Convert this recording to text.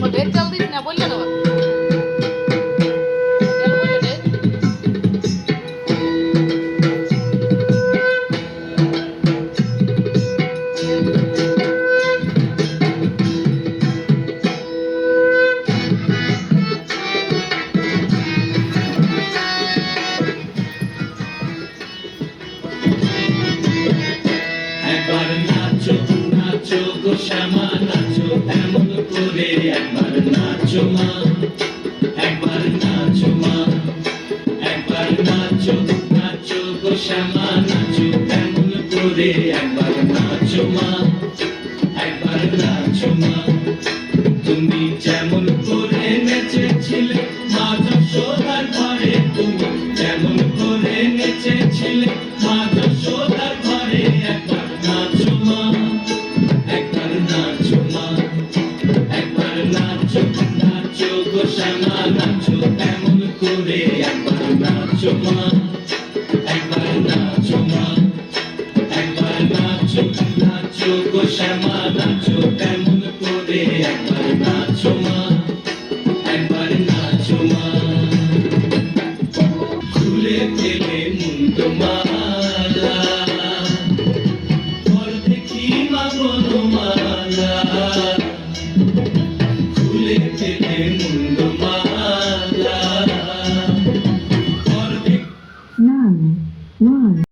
ওদের তেল দিস না বললে না তেল বললে রে একবার নাচো নাচো গো শ্যামা নাচো এমন করে একবার নাচো মা একবার নাচো মা একবার নাচো নাচো গো শ্যামা নাচো এমন করে একবার নাচো মা একবার নাচো মা তুমি যেমন করে নেচেছিলে মা যশোদার ঘরে তুমি যেমন করে নেচেছিলে মা যশোদার ঘরে একবার নাচো মা একবার নাচো মা একবার নাচো নাচো গো শ্যামা নাচো এমন করে একবার নাচো মা একবার নাচো মা একবার নাচো নাচো গো শ্যামা নাচো এমন করে একবার নাচো মা একবার নাচো মা খুলে ফেলে মুন্ড মালা বল দেখি মা বনমালা